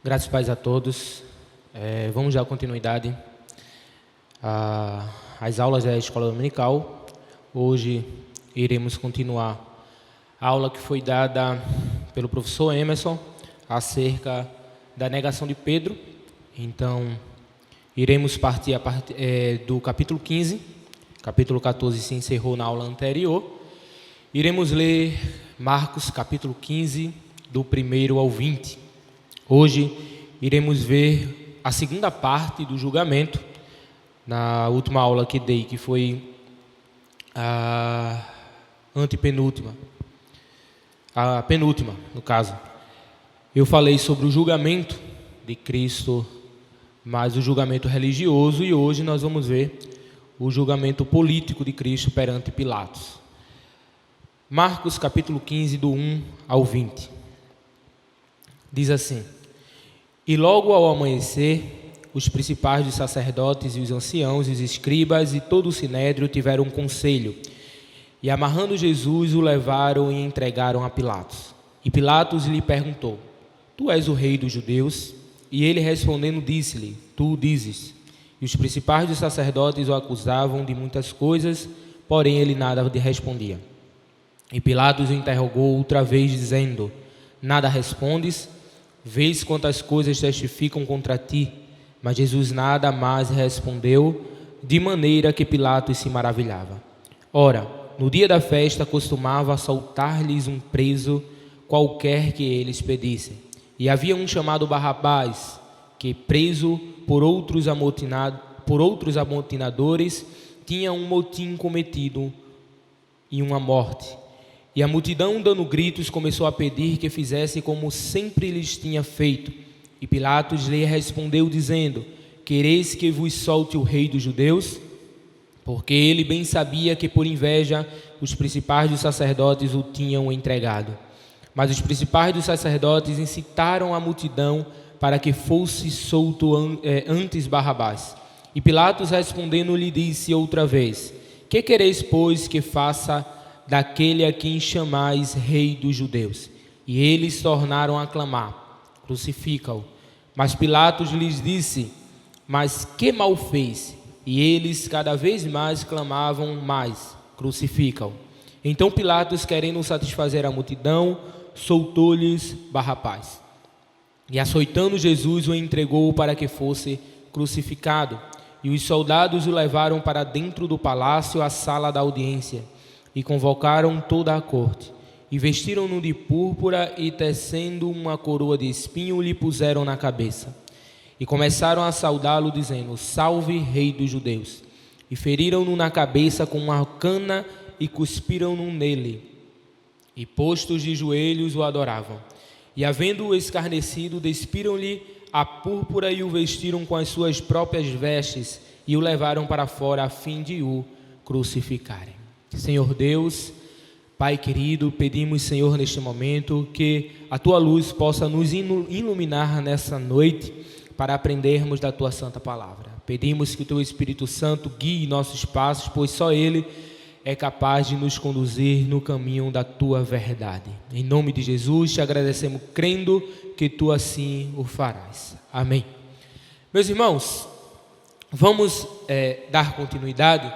Graças e paz a todos. Vamos dar continuidade às aulas da Escola Dominical. Hoje iremos continuar a aula que foi dada pelo professor Emerson acerca da negação de Pedro. Então, iremos partir do capítulo 15. Capítulo 14 se encerrou na aula anterior. Iremos ler Marcos, capítulo 15, do 1 ao 20. Hoje iremos ver a segunda parte do julgamento. Na última aula que dei, que foi a antepenúltima, a penúltima, no caso, eu falei sobre o julgamento de Cristo, mas o julgamento religioso, e hoje nós vamos ver o julgamento político de Cristo perante Pilatos. Marcos capítulo 15, do 1 ao 20. Diz assim: E logo ao amanhecer, os principais dos sacerdotes e os anciãos, e os escribas e todo o sinédrio tiveram um conselho, e amarrando Jesus o levaram e entregaram a Pilatos. E Pilatos lhe perguntou: Tu és o rei dos judeus? E ele respondendo disse-lhe: Tu o dizes. E os principais dos sacerdotes o acusavam de muitas coisas, porém ele nada lhe respondia. E Pilatos o interrogou outra vez, dizendo: Nada respondes? Vês quantas coisas testificam contra ti? Mas Jesus nada mais respondeu, de maneira que Pilatos se maravilhava. Ora, no dia da festa costumava soltar-lhes um preso qualquer que eles pedissem. E havia um chamado Barrabás, que preso por outros amotinadores, tinha um motim cometido e uma morte. E a multidão, dando gritos, começou a pedir que fizesse como sempre lhes tinha feito. E Pilatos lhe respondeu, dizendo: Quereis que vos solte o rei dos judeus? Porque ele bem sabia que por inveja os principais dos sacerdotes o tinham entregado. Mas os principais dos sacerdotes incitaram a multidão para que fosse solto antes Barrabás. E Pilatos respondendo lhe disse outra vez: Que quereis, pois, que faça daquele a quem chamais rei dos judeus? E eles tornaram a clamar: Crucifica-o. Mas Pilatos lhes disse: Mas que mal fez? E eles cada vez mais clamavam mais: Crucifica-o. Então Pilatos, querendo satisfazer a multidão, soltou-lhes Barrabás. E açoitando Jesus, o entregou para que fosse crucificado. E os soldados o levaram para dentro do palácio, à sala da audiência, e convocaram toda a corte. E vestiram-no de púrpura e, tecendo uma coroa de espinho, lhe puseram na cabeça. E começaram a saudá-lo, dizendo: Salve, rei dos judeus! E feriram-no na cabeça com uma cana e cuspiram-no nele. E postos de joelhos o adoravam. E havendo-o escarnecido, despiram-lhe a púrpura e o vestiram com as suas próprias vestes e o levaram para fora a fim de o crucificarem. Senhor Deus, Pai querido, pedimos, Senhor, neste momento, que a Tua luz possa nos iluminar nessa noite para aprendermos da Tua santa palavra. Pedimos que o Teu Espírito Santo guie nossos passos, pois só Ele é capaz de nos conduzir no caminho da Tua verdade. Em nome de Jesus, te agradecemos, crendo que Tu assim o farás. Amém. Meus irmãos, vamos dar continuidade.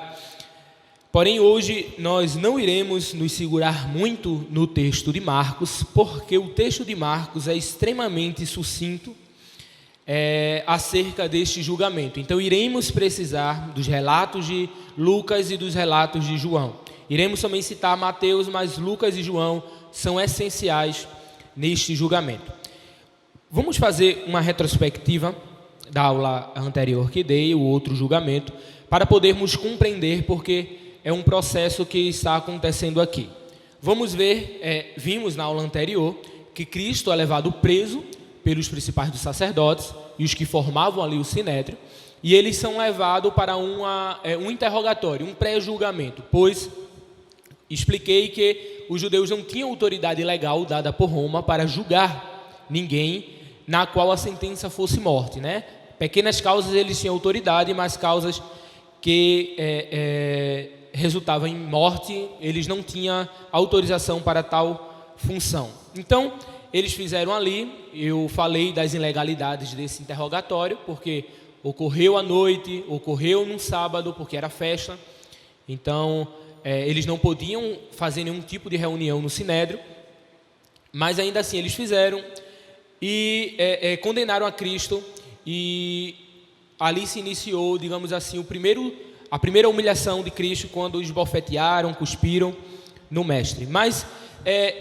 Porém, hoje nós não iremos nos segurar muito no texto de Marcos, porque o texto de Marcos é extremamente sucinto acerca deste julgamento. Então, iremos precisar dos relatos de Lucas e dos relatos de João. Iremos também citar Mateus, mas Lucas e João são essenciais neste julgamento. Vamos fazer uma retrospectiva da aula anterior que dei, o outro julgamento, para podermos compreender porque é um processo que está acontecendo aqui. Vamos ver, vimos na aula anterior que Cristo é levado preso pelos principais dos sacerdotes e os que formavam ali o sinédrio, e eles são levados para um interrogatório, um pré-julgamento, pois expliquei que os judeus não tinham autoridade legal dada por Roma para julgar ninguém na qual a sentença fosse morte, né? Pequenas causas eles tinham autoridade, mas causas que resultava em morte, eles não tinham autorização para tal função. Então, eles fizeram ali, eu falei das ilegalidades desse interrogatório, porque ocorreu à noite, ocorreu num sábado, porque era festa. Então, eles não podiam fazer nenhum tipo de reunião no Sinédrio, mas ainda assim eles fizeram e condenaram a Cristo, e ali se iniciou, digamos assim, a primeira humilhação de Cristo, quando os esbofetearam, cuspiram no Mestre. Mas,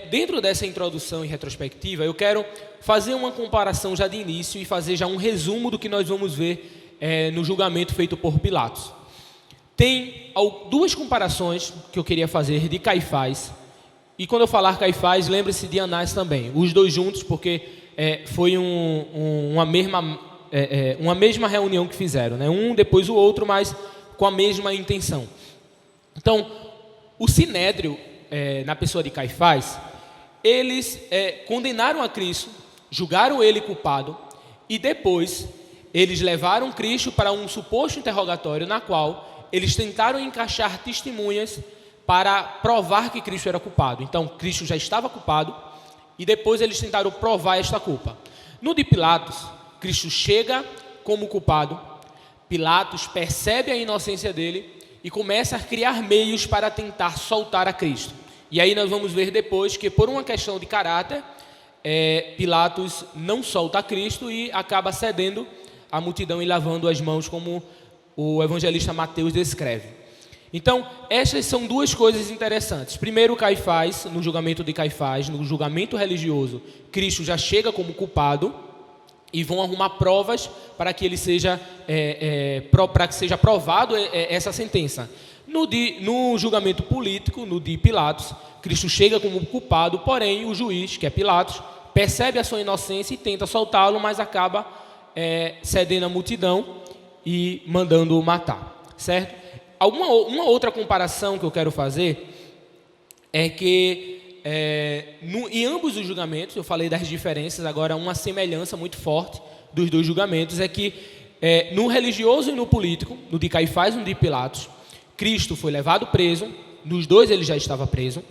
dentro dessa introdução e retrospectiva, eu quero fazer uma comparação já de início e fazer já um resumo do que nós vamos ver no julgamento feito por Pilatos. Tem duas comparações que eu queria fazer de Caifás, e quando eu falar Caifás, lembre-se de Anás também, os dois juntos, porque foi uma mesma reunião que fizeram, né? Um depois o outro, mas com a mesma intenção. Então, o Sinédrio, na pessoa de Caifás, eles condenaram a Cristo, julgaram ele culpado, e depois eles levaram Cristo para um suposto interrogatório, na qual eles tentaram encaixar testemunhas para provar que Cristo era culpado. Então, Cristo já estava culpado, e depois eles tentaram provar esta culpa. No de Pilatos, Cristo chega como culpado, Pilatos percebe a inocência dele e começa a criar meios para tentar soltar a Cristo. E aí nós vamos ver depois que, por uma questão de caráter, Pilatos não solta a Cristo e acaba cedendo à multidão e lavando as mãos, como o evangelista Mateus descreve. Então, estas são duas coisas interessantes. Primeiro, Caifás, no julgamento de Caifás, no julgamento religioso, Cristo já chega como culpado, e vão arrumar provas para que ele seja para que seja aprovado essa sentença. No julgamento político, no de Pilatos, Cristo chega como culpado, porém o juiz, que é Pilatos, percebe a sua inocência e tenta soltá-lo, mas acaba cedendo à multidão e mandando-o matar, certo? Uma outra comparação que eu quero fazer é que em ambos os julgamentos, eu falei das diferenças, agora uma semelhança muito forte dos dois julgamentos é que no religioso e no político, no de Caifás e no de Pilatos, Cristo foi levado preso, nos dois ele já estava preso,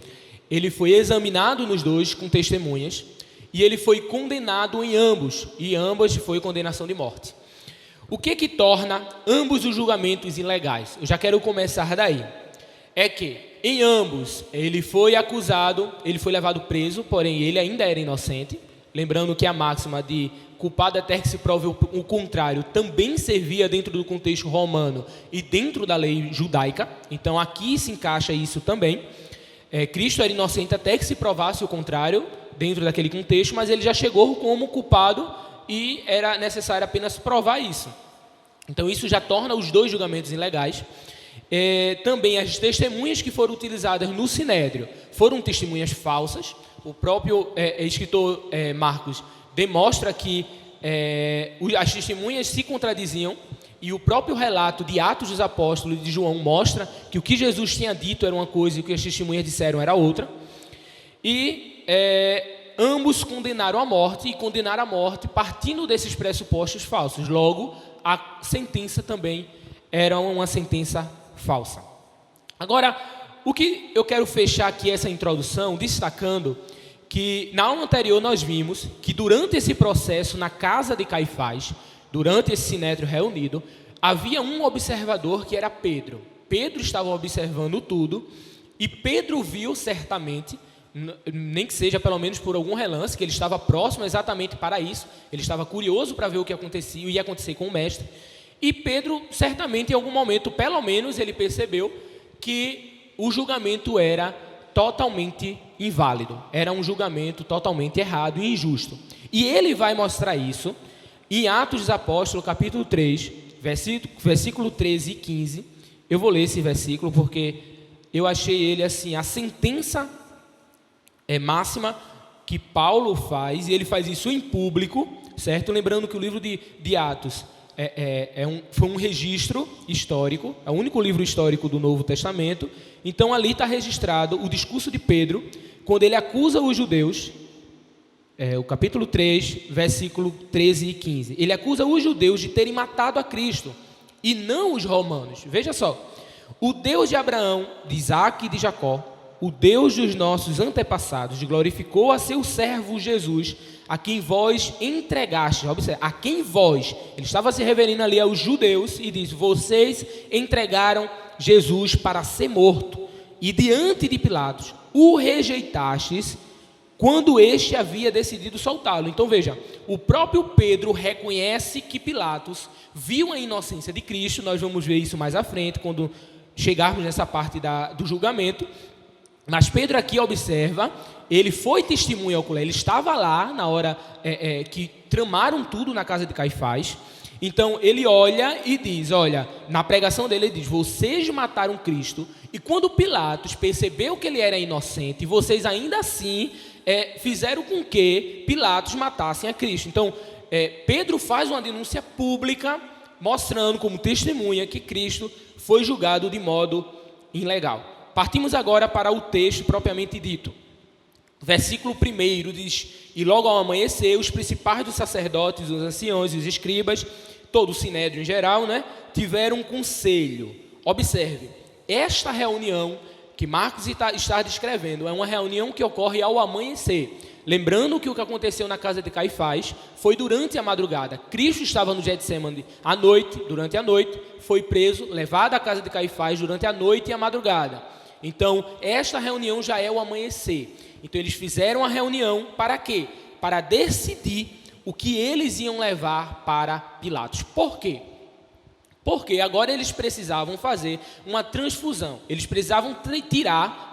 ele foi examinado nos dois com testemunhas, e ele foi condenado em ambos, e ambas foi condenação de morte. O que torna ambos os julgamentos ilegais? Eu já quero começar daí. É que em ambos ele foi acusado, ele foi levado preso, porém ele ainda era inocente. Lembrando que a máxima de culpado até que se prove o contrário também servia dentro do contexto romano e dentro da lei judaica. Então aqui se encaixa isso também. Cristo era inocente até que se provasse o contrário dentro daquele contexto, mas ele já chegou como culpado e era necessário apenas provar isso. Então isso já torna os dois julgamentos ilegais. Também as testemunhas que foram utilizadas no Sinédrio foram testemunhas falsas. O próprio escritor Marcos demonstra que as testemunhas se contradiziam, e o próprio relato de Atos dos Apóstolos de João mostra que o que Jesus tinha dito era uma coisa e o que as testemunhas disseram era outra. E ambos condenaram a morte, e condenaram a morte partindo desses pressupostos falsos. Logo, a sentença também era uma sentença falsa. Agora, o que eu quero fechar aqui essa introdução destacando que na aula anterior nós vimos que durante esse processo na casa de Caifás, durante esse sinédrio reunido, havia um observador que era Pedro. Pedro estava observando tudo, e Pedro viu certamente, nem que seja pelo menos por algum relance, que ele estava próximo exatamente para isso, ele estava curioso para ver o que acontecia, ia acontecer com o mestre, e Pedro certamente em algum momento, pelo menos ele percebeu que o julgamento era totalmente inválido, era um julgamento totalmente errado e injusto. E ele vai mostrar isso em Atos dos Apóstolos, capítulo 3, versículo 13 e 15. Eu vou ler esse versículo porque eu achei ele assim, a sentença máxima que Paulo faz, e ele faz isso em público, certo? Lembrando que o livro de Atos foi um registro histórico, é o único livro histórico do Novo Testamento. Então ali está registrado o discurso de Pedro, quando ele acusa os judeus, o capítulo 3, versículo 13 e 15. Ele acusa os judeus de terem matado a Cristo, e não os romanos. Veja só, o Deus de Abraão, de Isaac e de Jacó, o Deus dos nossos antepassados glorificou a seu servo Jesus, a quem vós entregastes. Observe, a quem vós, ele estava se referindo ali aos judeus e diz: vocês entregaram Jesus para ser morto, e diante de Pilatos o rejeitastes, quando este havia decidido soltá-lo. Então veja, o próprio Pedro reconhece que Pilatos viu a inocência de Cristo. Nós vamos ver isso mais à frente, quando chegarmos nessa parte do julgamento. Mas Pedro aqui observa, ele foi testemunha ocular, ele estava lá na hora que tramaram tudo na casa de Caifás. Então ele olha e diz, olha, na pregação dele ele diz: vocês mataram Cristo, e quando Pilatos percebeu que ele era inocente, vocês ainda assim fizeram com que Pilatos matassem a Cristo. Então Pedro faz uma denúncia pública, mostrando como testemunha que Cristo foi julgado de modo ilegal. Partimos agora para o texto propriamente dito. Versículo 1 diz: e logo ao amanhecer, os principais dos sacerdotes, os anciões e os escribas, todo o sinédrio em geral, tiveram um conselho. Observe, esta reunião que Marcos está descrevendo é uma reunião que ocorre ao amanhecer. Lembrando que o que aconteceu na casa de Caifás foi durante a madrugada. Cristo estava no Getsemane à noite, durante a noite, foi preso, levado à casa de Caifás durante a noite e a madrugada. Então, esta reunião já é o amanhecer. Então, eles fizeram a reunião para quê? Para decidir o que eles iam levar para Pilatos. Por quê? Porque agora eles precisavam fazer uma transfusão. Eles precisavam tirar,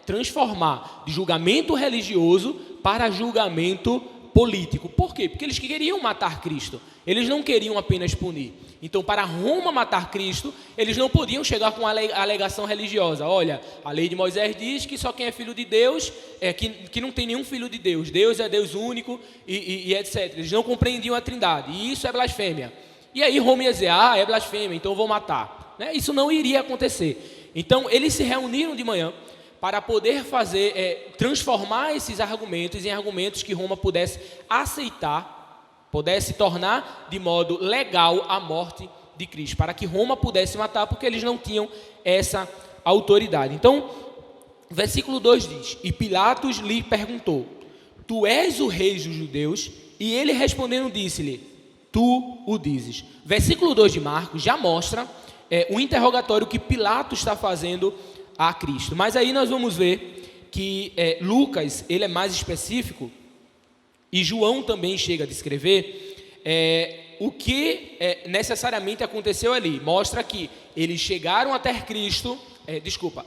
transformar de julgamento religioso para julgamento político. Por quê? Porque eles queriam matar Cristo. Eles não queriam apenas punir. Então, para Roma matar Cristo, eles não podiam chegar com a alegação religiosa. Olha, a lei de Moisés diz que só quem é filho de Deus, que não tem nenhum filho de Deus. Deus é Deus único e etc. Eles não compreendiam a trindade. E isso é blasfêmia. E aí Roma ia dizer: é blasfêmia, então eu vou matar. Isso não iria acontecer. Então, eles se reuniram de manhã para poder transformar esses argumentos em argumentos que Roma pudesse aceitar, pudesse tornar de modo legal a morte de Cristo, para que Roma pudesse matar, porque eles não tinham essa autoridade. Então, versículo 2 diz: e Pilatos lhe perguntou: tu és o rei dos judeus? E ele respondendo disse-lhe: tu o dizes. Versículo 2 de Marcos já mostra o interrogatório que Pilatos está fazendo a Cristo. Mas aí nós vamos ver que Lucas, ele é mais específico, e João também chega a descrever o que necessariamente aconteceu ali. Mostra que eles chegaram até Cristo,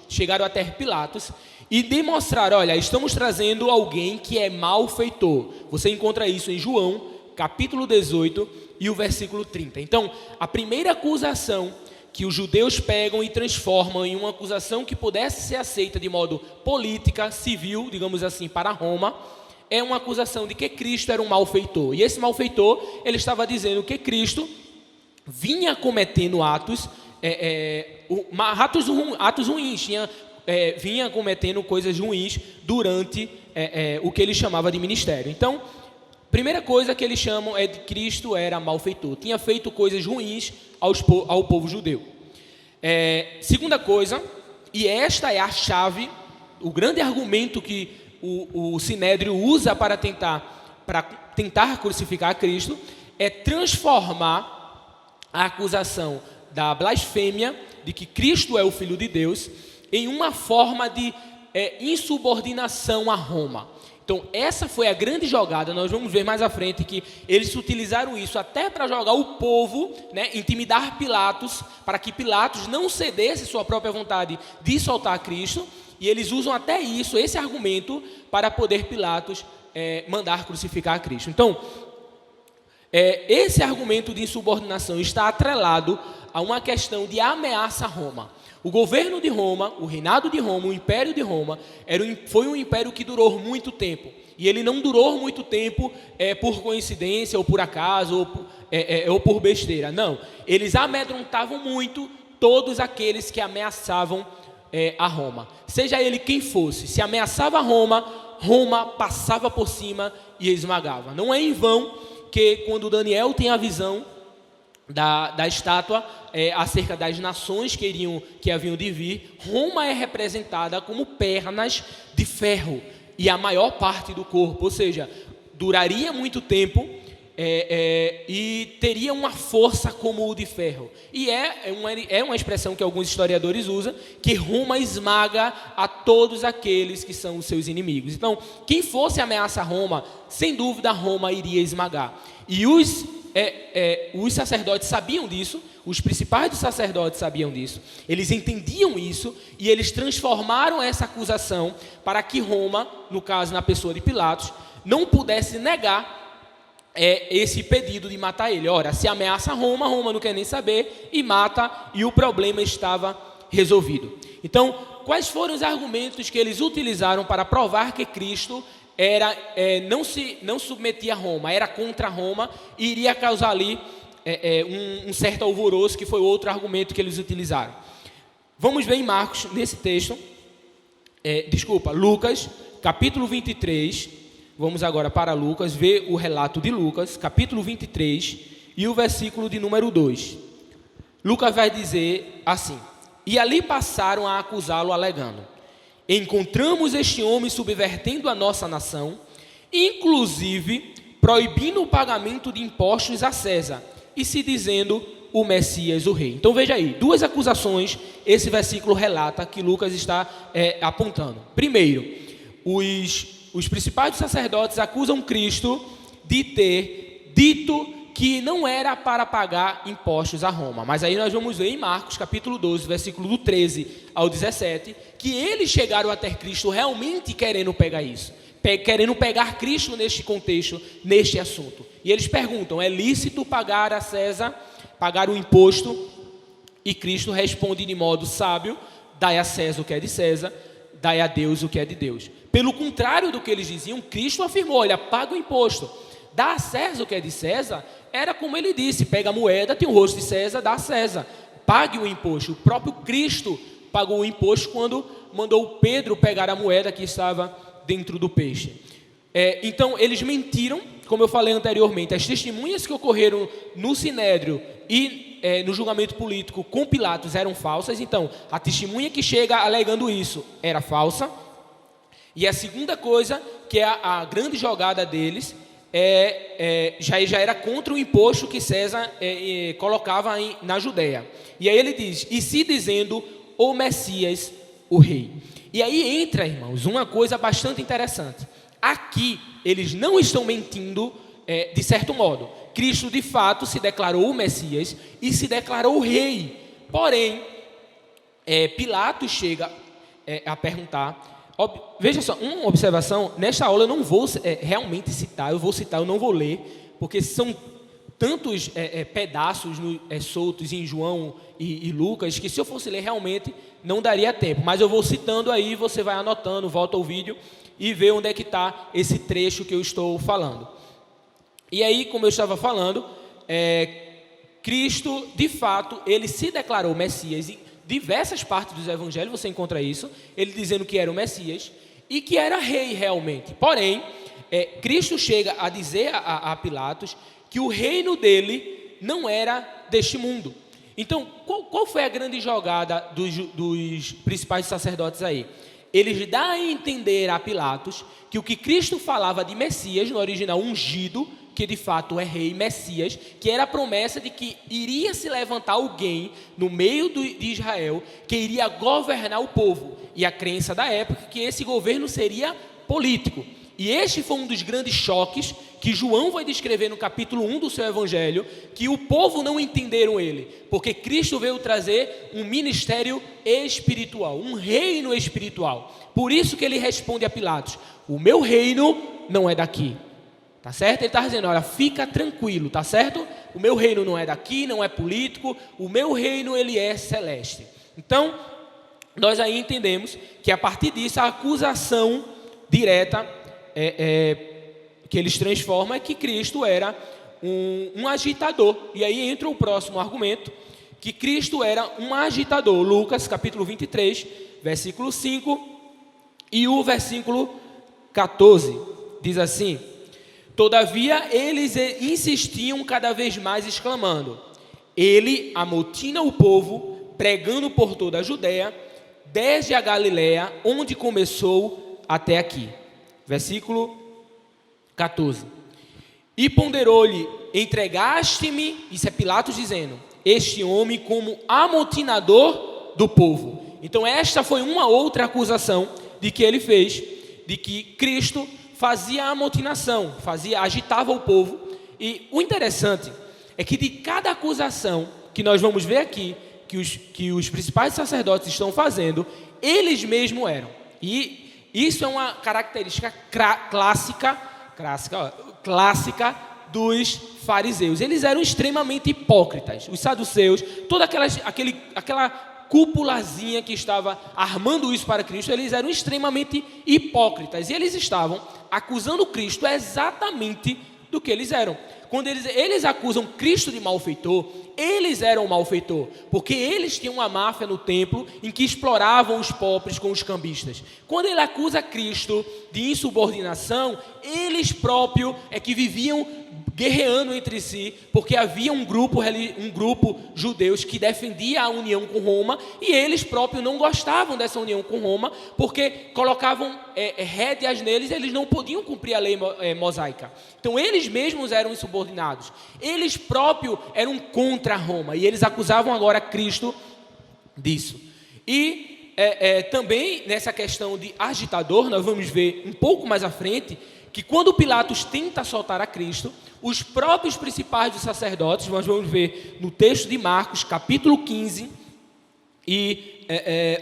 chegaram até Pilatos e demonstraram: olha, estamos trazendo alguém que é malfeitor. Você encontra isso em João, capítulo 18 e o versículo 30. Então, a primeira acusação que os judeus pegam e transformam em uma acusação que pudesse ser aceita de modo política, civil, digamos assim, para Roma, é uma acusação de que Cristo era um malfeitor. E esse malfeitor, ele estava dizendo que Cristo vinha cometendo atos ruins, vinha cometendo coisas ruins durante o que ele chamava de ministério. Então, primeira coisa que eles chamam é de Cristo era malfeitor, tinha feito coisas ruins ao povo judeu. Segunda coisa, e esta é a chave, o grande argumento que o Sinédrio usa para tentar crucificar Cristo, é transformar a acusação da blasfêmia de que Cristo é o Filho de Deus em uma forma de insubordinação a Roma. Então, essa foi a grande jogada. Nós vamos ver mais à frente que eles utilizaram isso até para jogar o povo, intimidar Pilatos, para que Pilatos não cedesse sua própria vontade de soltar Cristo. E eles usam até isso, esse argumento, para poder Pilatos mandar crucificar Cristo. Então, esse argumento de insubordinação está atrelado a uma questão de ameaça a Roma. O governo de Roma, o reinado de Roma, o império de Roma, foi um império que durou muito tempo. E ele não durou muito tempo por coincidência, ou por acaso, ou por besteira. Não, eles amedrontavam muito todos aqueles que ameaçavam a Roma. Seja ele quem fosse, se ameaçava a Roma, Roma passava por cima e esmagava. Não é em vão que quando Daniel tem a visão da estátua acerca das nações que haviam de vir, Roma é representada como pernas de ferro e a maior parte do corpo, ou seja, duraria muito tempo e teria uma força como o de ferro. E é uma expressão que alguns historiadores usam, que Roma esmaga a todos aqueles que são os seus inimigos. Então, quem fosse ameaça a Roma, sem dúvida Roma iria esmagar. E os sacerdotes sabiam disso, os principais dos sacerdotes sabiam disso, eles entendiam isso e eles transformaram essa acusação para que Roma, no caso na pessoa de Pilatos, não pudesse negar esse pedido de matar ele. Ora, se ameaça Roma, Roma não quer nem saber e mata, e o problema estava resolvido. Então, quais foram os argumentos que eles utilizaram para provar que Cristo não submetia a Roma, era contra Roma e iria causar ali um certo alvoroço, que foi outro argumento que eles utilizaram? Vamos ver em Marcos, nesse texto, Lucas, capítulo 23, vamos agora para Lucas, ver o relato de Lucas, capítulo 23, e o versículo de número 2. Lucas vai dizer assim: e ali passaram a acusá-lo, alegando: encontramos este homem subvertendo a nossa nação, inclusive proibindo o pagamento de impostos a César, e se dizendo o Messias, o rei. Então veja aí, duas acusações esse versículo relata que Lucas está apontando. Primeiro, os principais sacerdotes acusam Cristo de ter dito que não era para pagar impostos a Roma. Mas aí nós vamos ver em Marcos, capítulo 12, versículo do 13 ao 17, que eles chegaram até Cristo realmente querendo pegar isso, querendo pegar Cristo neste contexto, neste assunto. E eles perguntam: é lícito pagar a César, pagar o imposto? E Cristo responde de modo sábio: dai a César o que é de César, dai a Deus o que é de Deus. Pelo contrário do que eles diziam, Cristo afirmou: olha, paga o imposto, dá a César o que é de César. Era como ele disse: pega a moeda, tem o rosto de César, dá a César, pague o imposto. O próprio Cristo pagou o imposto quando mandou Pedro pegar a moeda que estava dentro do peixe. Então eles mentiram, como eu falei anteriormente. As testemunhas que ocorreram no Sinédrio e no julgamento político com Pilatos eram falsas. Então a testemunha que chega alegando isso era falsa. E a segunda coisa, que é a grande jogada deles, já era contra o imposto que César colocava na Judéia. E aí ele diz: e se dizendo o Messias, o rei. E aí entra, irmãos, uma coisa bastante interessante. Aqui eles não estão mentindo de certo modo. Cristo de fato se declarou o Messias e se declarou o rei. Porém, Pilatos chega a perguntar. Veja só, uma observação: nesta aula eu não vou realmente citar, eu não vou ler, porque são tantos pedaços soltos em João e Lucas, que se eu fosse ler realmente não daria tempo, mas eu vou citando aí, você vai anotando, volta ao vídeo e vê onde é que está esse trecho que eu estou falando. E aí, como eu estava falando, Cristo, de fato, ele se declarou Messias. Em diversas partes dos evangelhos você encontra isso, ele dizendo que era o Messias e que era rei realmente. Porém, Cristo chega a dizer a Pilatos que o reino dele não era deste mundo. Então, qual foi a grande jogada dos principais sacerdotes aí? Eles dão a entender a Pilatos que o que Cristo falava de Messias, no original ungido, que de fato é rei, Messias, que era a promessa de que iria se levantar alguém no meio de Israel, que iria governar o povo. E a crença da época que esse governo seria político. E este foi um dos grandes choques que João vai descrever no capítulo 1 do seu evangelho, que o povo não entenderam ele, porque Cristo veio trazer um ministério espiritual, um reino espiritual. Por isso que ele responde a Pilatos: o meu reino não é daqui. Tá certo? Ele está dizendo: olha, fica tranquilo, tá certo? O meu reino não é daqui, não é político, o meu reino ele é celeste. Então, nós aí entendemos que a partir disso a acusação direta que eles transformam é que Cristo era um agitador. E aí entra o próximo argumento, que Cristo era um agitador. Lucas capítulo 23, versículo 5 e o versículo 14, diz assim: todavia eles insistiam cada vez mais, exclamando: Ele amotina o povo, pregando por toda a Judéia, desde a Galiléia, onde começou, até aqui. Versículo 14. E ponderou-lhe: entregaste-me, isso é Pilatos dizendo, este homem como amotinador do povo. Então esta foi uma outra acusação de que ele fez, de que Cristo fazia amotinação, agitava o povo. E o interessante é que de cada acusação que nós vamos ver aqui, que os principais sacerdotes estão fazendo, eles mesmos eram. E isso é uma característica clássica dos fariseus. Eles eram extremamente hipócritas. Os saduceus, toda aquela cúpulazinha que estava armando isso para Cristo, eles eram extremamente hipócritas. E eles estavam acusando Cristo exatamente do que eles eram. Quando eles acusam Cristo de malfeitor, eles eram malfeitor, porque eles tinham uma máfia no templo em que exploravam os pobres com os cambistas. Quando ele acusa Cristo de insubordinação, eles próprios é que viviam guerreando entre si, porque havia um grupo judeus que defendia a união com Roma, e eles próprios não gostavam dessa união com Roma, porque colocavam rédeas neles, eles não podiam cumprir a lei mosaica. Então eles mesmos eram insubordinados, eles próprios eram contra Roma, e eles acusavam agora Cristo disso. E também nessa questão de agitador, nós vamos ver um pouco mais à frente, que quando Pilatos tenta soltar a Cristo, os próprios principais dos sacerdotes, nós vamos ver no texto de Marcos, capítulo 15, e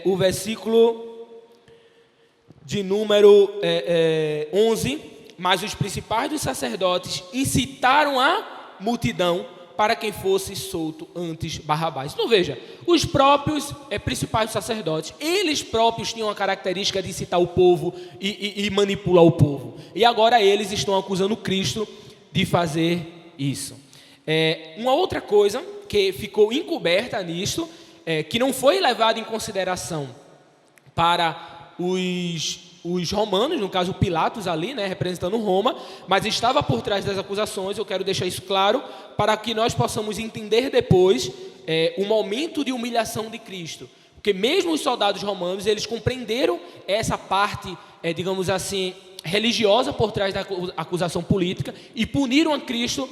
o versículo de número 11, mas os principais dos sacerdotes incitaram a multidão para quem fosse solto antes Barrabás. Então veja, os próprios principais sacerdotes, eles próprios tinham a característica de incitar o povo e manipular o povo. E agora eles estão acusando Cristo de fazer isso. Uma outra coisa que ficou encoberta nisso, que não foi levada em consideração para os romanos, no caso Pilatos ali, representando Roma, mas estava por trás das acusações. Eu quero deixar isso claro para que nós possamos entender depois o momento de humilhação de Cristo, porque mesmo os soldados romanos, eles compreenderam essa parte, digamos assim, religiosa por trás da acusação política, e puniram a Cristo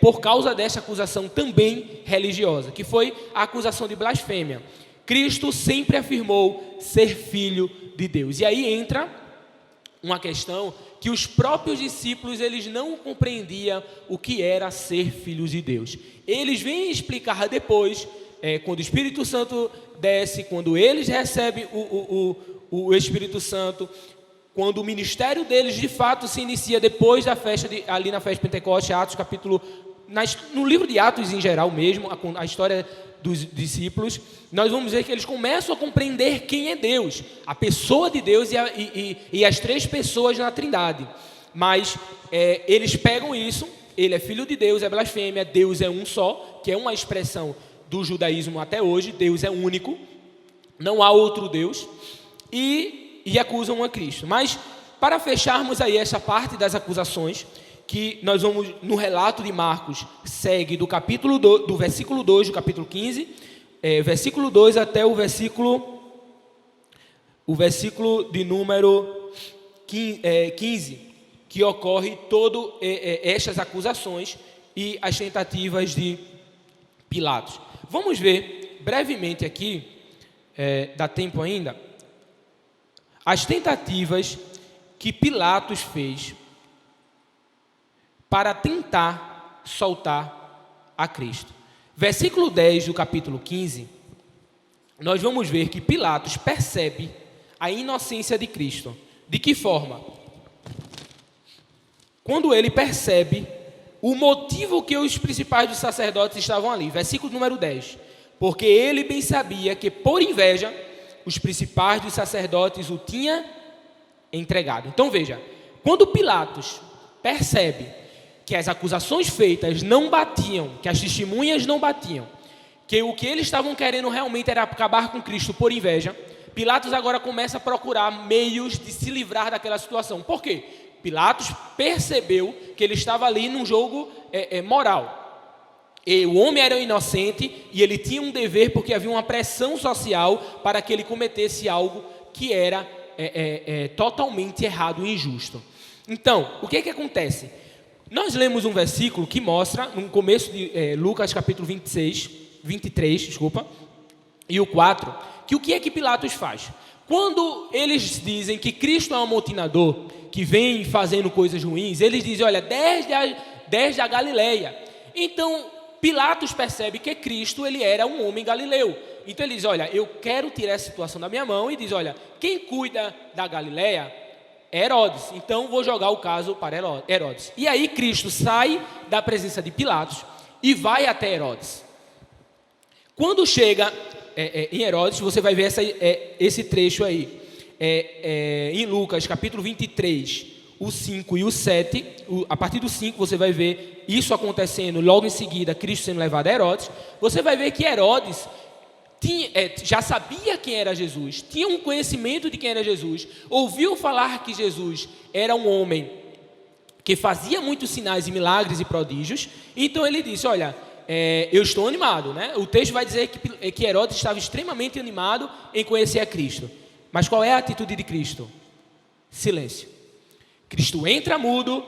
por causa dessa acusação também religiosa, que foi a acusação de blasfêmia. Cristo sempre afirmou ser filho de Deus. E aí entra uma questão que os próprios discípulos, eles não compreendiam o que era ser filhos de Deus. Eles vêm explicar depois, quando o Espírito Santo desce, quando eles recebem o Espírito Santo, quando o ministério deles de fato se inicia depois da festa, ali na festa de Pentecoste, Atos capítulo, no livro de Atos em geral mesmo, a história dos discípulos, nós vamos ver que eles começam a compreender quem é Deus, a pessoa de Deus e as três pessoas na Trindade. Mas eles pegam isso, ele é filho de Deus, é blasfêmia, Deus é um só, que é uma expressão do judaísmo até hoje, Deus é único, não há outro Deus, e acusam a Cristo. Mas para fecharmos aí essa parte das acusações, que nós vamos, no relato de Marcos, segue do versículo 2 do capítulo 15, versículo 2 até o versículo de número 15, que ocorre todas estas acusações e as tentativas de Pilatos. Vamos ver brevemente aqui, dá tempo ainda, as tentativas que Pilatos fez para tentar soltar a Cristo. Versículo 10 do capítulo 15, nós vamos ver que Pilatos percebe a inocência de Cristo. De que forma? Quando ele percebe o motivo que os principais dos sacerdotes estavam ali. Versículo número 10. Porque ele bem sabia que, por inveja, os principais dos sacerdotes o tinham entregado. Então veja, quando Pilatos percebe que as acusações feitas não batiam, que as testemunhas não batiam, que o que eles estavam querendo realmente era acabar com Cristo por inveja, Pilatos agora começa a procurar meios de se livrar daquela situação. Por quê? Pilatos percebeu que ele estava ali num jogo moral. E o homem era inocente e ele tinha um dever porque havia uma pressão social para que ele cometesse algo que era totalmente errado e injusto. Então, o que acontece? Nós lemos um versículo que mostra, no começo de Lucas capítulo 23, e o 4, que o que é que Pilatos faz? Quando eles dizem que Cristo é um amotinador, que vem fazendo coisas ruins, eles dizem, olha, desde a Galileia. Então, Pilatos percebe que Cristo, ele era um homem galileu. Então ele diz, olha, eu quero tirar essa situação da minha mão, e diz, olha, quem cuida da Galileia é Herodes, então vou jogar o caso para Herodes. E aí Cristo sai da presença de Pilatos e vai até Herodes. Quando chega em Herodes, você vai ver esse trecho aí, em Lucas capítulo 23, o 5 e o 7, a partir do 5 você vai ver isso acontecendo, logo em seguida Cristo sendo levado a Herodes. Você vai ver que Herodes já sabia quem era Jesus, tinha um conhecimento de quem era Jesus, ouviu falar que Jesus era um homem que fazia muitos sinais e milagres e prodígios. Então ele disse, olha, eu estou animado, né? O texto vai dizer que Herodes estava extremamente animado em conhecer a Cristo. Mas qual é a atitude de Cristo? Silêncio. Cristo entra mudo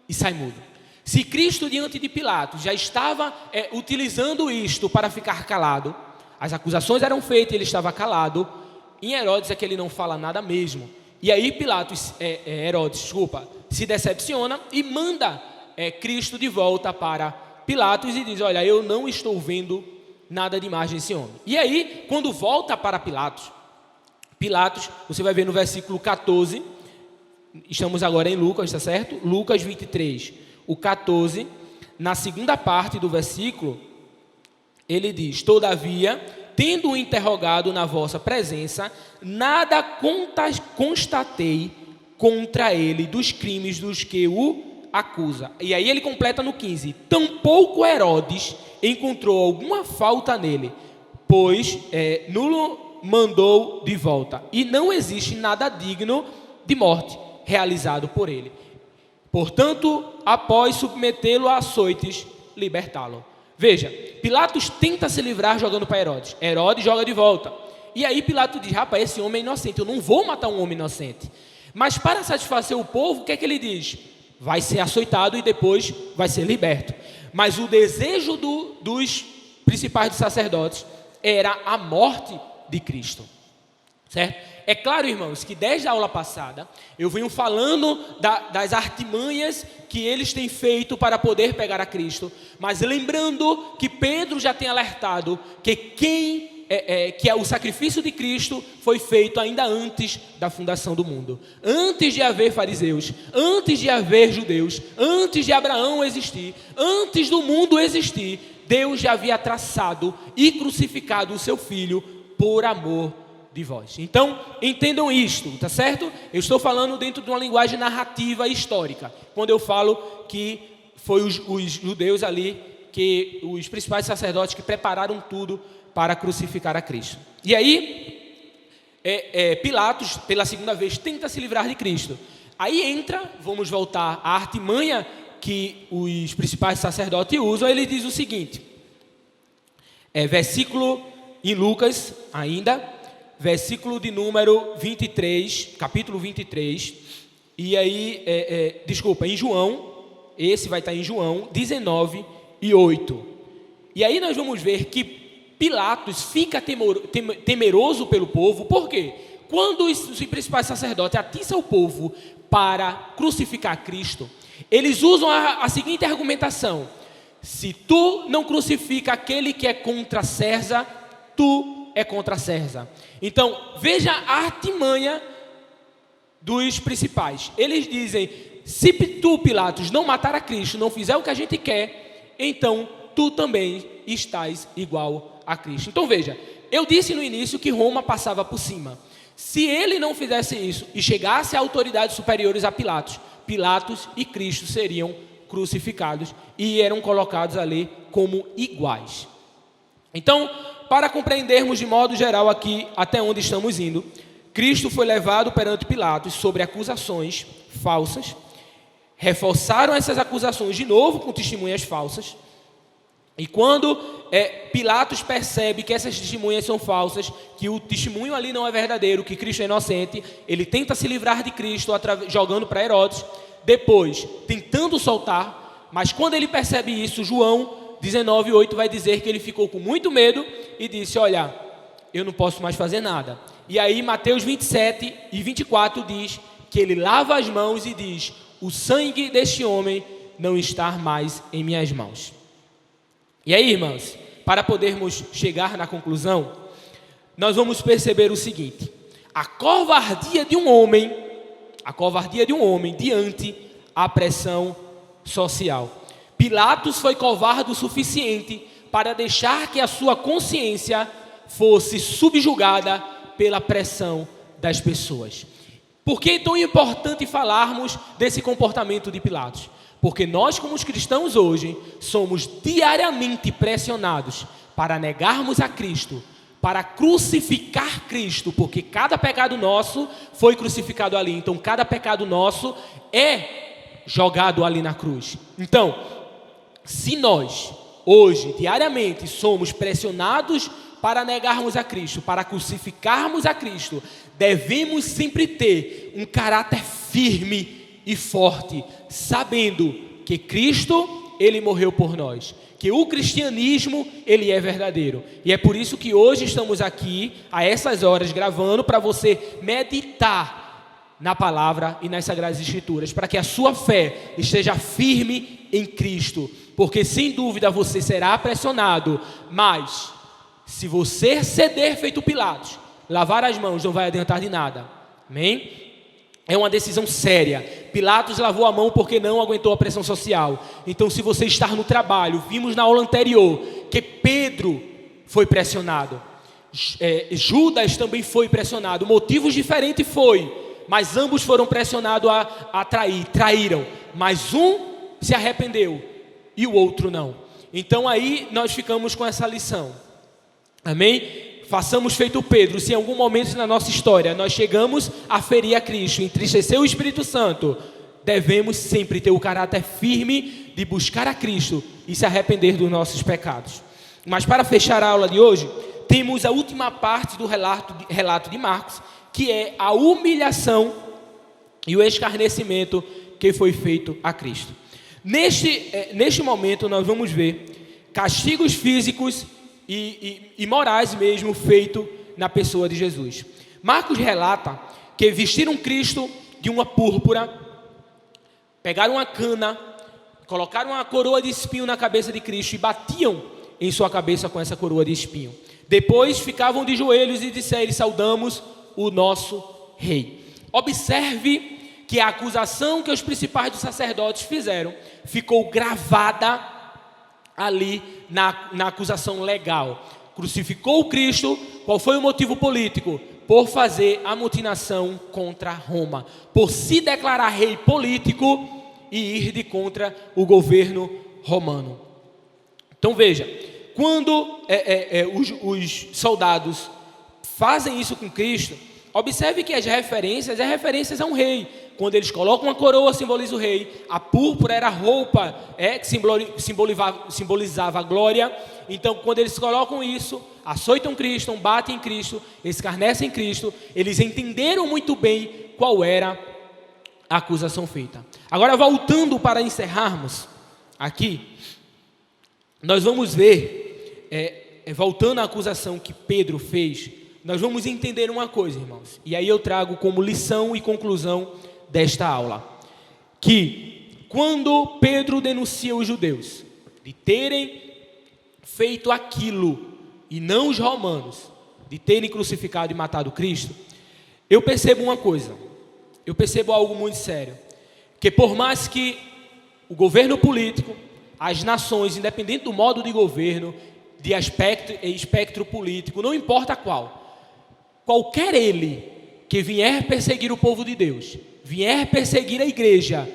e sai mudo. Se Cristo diante de Pilatos já estava utilizando isto para ficar calado, as acusações eram feitas e ele estava calado, em Herodes é que ele não fala nada mesmo. E aí Herodes se decepciona e manda Cristo de volta para Pilatos e diz, olha, eu não estou vendo nada demais nesse homem. E aí, quando volta para Pilatos, você vai ver no versículo 14, estamos agora em Lucas, está certo? Lucas 23, o 14, na segunda parte do versículo, ele diz, todavia, tendo-o interrogado na vossa presença, nada constatei contra ele dos crimes dos que o acusa. E aí ele completa no 15, tampouco Herodes encontrou alguma falta nele, pois nulo mandou de volta, e não existe nada digno de morte realizado por ele. Portanto, após submetê-lo a açoites, libertá-lo. Veja, Pilatos tenta se livrar jogando para Herodes. Herodes joga de volta. E aí Pilatos diz, rapaz, esse homem é inocente, eu não vou matar um homem inocente. Mas para satisfazer o povo, o que é que ele diz? Vai ser açoitado e depois vai ser liberto. Mas o desejo dos principais sacerdotes era a morte de Cristo. Certo? É claro, irmãos, que desde a aula passada eu venho falando das artimanhas que eles têm feito para poder pegar a Cristo, mas lembrando que Pedro já tem alertado que o sacrifício de Cristo foi feito ainda antes da fundação do mundo, antes de haver fariseus, antes de haver judeus, antes de Abraão existir, antes do mundo existir. Deus já havia traçado e crucificado o seu filho por amor de vós. Então, entendam isto, tá certo? Eu estou falando dentro de uma linguagem narrativa histórica, quando eu falo que foi os judeus ali, que os principais sacerdotes que prepararam tudo para crucificar a Cristo. E aí, Pilatos, pela segunda vez, tenta se livrar de Cristo. Aí entra, vamos voltar à artimanha que os principais sacerdotes usam. Ele diz o seguinte, versículo em Lucas ainda, versículo de número 23, capítulo 23, e aí, em João, esse vai estar em João 19 e 8. E aí nós vamos ver que Pilatos fica temeroso pelo povo. Por quê? Quando os principais sacerdotes atiçam o povo para crucificar Cristo, eles usam a seguinte argumentação: se tu não crucifica aquele que é contra César, tu é contra César. Então, veja a artimanha dos principais. Eles dizem, se tu, Pilatos, não matar a Cristo, não fizer o que a gente quer, então tu também estás igual a Cristo. Então veja, eu disse no início que Roma passava por cima. Se ele não fizesse isso e chegasse a autoridades superiores a Pilatos, Pilatos e Cristo seriam crucificados e eram colocados ali como iguais. Então, para compreendermos de modo geral aqui até onde estamos indo, Cristo foi levado perante Pilatos sobre acusações falsas, reforçaram essas acusações de novo com testemunhas falsas, E quando Pilatos percebe que essas testemunhas são falsas, que o testemunho ali não é verdadeiro, que Cristo é inocente, ele tenta se livrar de Cristo jogando para Herodes, depois tentando soltar, mas quando ele percebe isso, João 19:8 vai dizer que ele ficou com muito medo e disse: olha, eu não posso mais fazer nada. E aí Mateus 27:24 diz que ele lava as mãos e diz: o sangue deste homem não está mais em minhas mãos. E aí, irmãos, para podermos chegar na conclusão, nós vamos perceber o seguinte: a covardia de um homem diante a pressão social. Pilatos foi covarde o suficiente para deixar que a sua consciência fosse subjugada pela pressão das pessoas. Por que é tão importante falarmos desse comportamento de Pilatos? Porque nós, como os cristãos hoje, somos diariamente pressionados para negarmos a Cristo, para crucificar Cristo, porque cada pecado nosso foi crucificado ali. Então, cada pecado nosso é jogado ali na cruz. Então, se nós, hoje, diariamente, somos pressionados para negarmos a Cristo, para crucificarmos a Cristo, devemos sempre ter um caráter firme e forte, sabendo que Cristo, ele morreu por nós, que o cristianismo, ele é verdadeiro. E é por isso que hoje estamos aqui, a essas horas, gravando, para você meditar na palavra e nas Sagradas Escrituras, para que a sua fé esteja firme em Cristo, porque sem dúvida você será pressionado, mas se você ceder feito Pilatos, lavar as mãos não vai adiantar de nada. Amém? É uma decisão séria. Pilatos lavou a mão porque não aguentou a pressão social. Então, se você estar no trabalho, vimos na aula anterior que Pedro foi pressionado, Judas também foi pressionado, motivos diferentes foi, mas ambos foram pressionados a traíram, mas um se arrependeu e o outro não. Então aí nós ficamos com essa lição. Amém? Façamos feito Pedro. Se em algum momento na nossa história nós chegamos a ferir a Cristo, entristecer o Espírito Santo, devemos sempre ter o caráter firme de buscar a Cristo e se arrepender dos nossos pecados. Mas para fechar a aula de hoje, temos a última parte do relato de Marcos, que é a humilhação e o escarnecimento que foi feito a Cristo. Neste momento nós vamos ver castigos físicos e morais mesmo feito na pessoa de Jesus. Marcos relata que vestiram Cristo de uma púrpura, pegaram uma cana, colocaram uma coroa de espinho na cabeça de Cristo e batiam em sua cabeça com essa coroa de espinho. Depois ficavam de joelhos e disseram: saudamos o nosso rei. Observe que a acusação que os principais dos sacerdotes fizeram ficou gravada ali na acusação legal. Crucificou o Cristo. Qual foi o motivo político? Por fazer amotinação contra Roma, por se declarar rei político e ir de contra o governo romano. Então veja, quando os soldados fazem isso com Cristo, observe que as referências a um rei. Quando eles colocam uma coroa, simboliza o rei. A púrpura era a roupa que simbolizava a glória. Então, quando eles colocam isso, açoitam Cristo, batem em Cristo, escarnecem Cristo, eles entenderam muito bem qual era a acusação feita. Agora, voltando para encerrarmos aqui, nós vamos ver, voltando à acusação que Pedro fez, nós vamos entender uma coisa, irmãos. E aí eu trago como lição e conclusão desta aula, que quando Pedro denuncia os judeus de terem feito aquilo e não os romanos, de terem crucificado e matado Cristo, eu percebo uma coisa, eu percebo algo muito sério, que por mais que o governo político, as nações, independente do modo de governo, de espectro político, não importa qualquer ele que vier perseguir o povo de Deus, vier perseguir a igreja,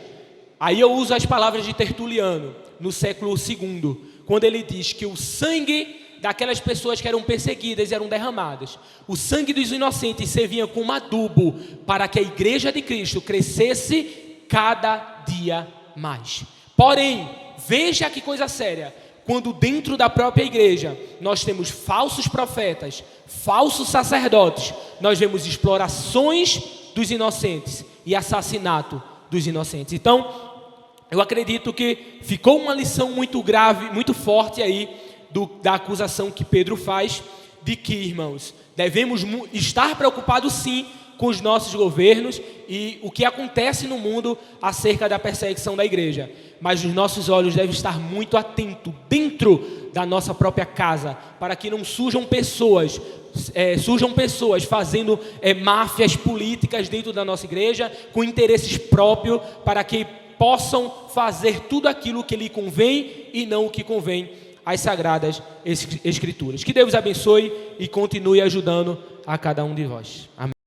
aí eu uso as palavras de Tertuliano, no século II, quando ele diz que o sangue daquelas pessoas que eram perseguidas eram derramadas, o sangue dos inocentes servia como adubo para que a igreja de Cristo crescesse cada dia mais. Porém, veja que coisa séria, quando dentro da própria igreja nós temos falsos profetas, falsos sacerdotes, nós vemos explorações dos inocentes e assassinato dos inocentes. Então, eu acredito que ficou uma lição muito grave, muito forte aí da acusação que Pedro faz, de que, irmãos, devemos estar preocupados sim com os nossos governos e o que acontece no mundo acerca da perseguição da igreja, mas os nossos olhos devem estar muito atentos dentro da nossa própria casa, para que não surjam pessoas fazendo máfias políticas dentro da nossa igreja, com interesses próprios, para que possam fazer tudo aquilo que lhe convém e não o que convém às Sagradas Escrituras. Que Deus abençoe e continue ajudando a cada um de vós. Amém.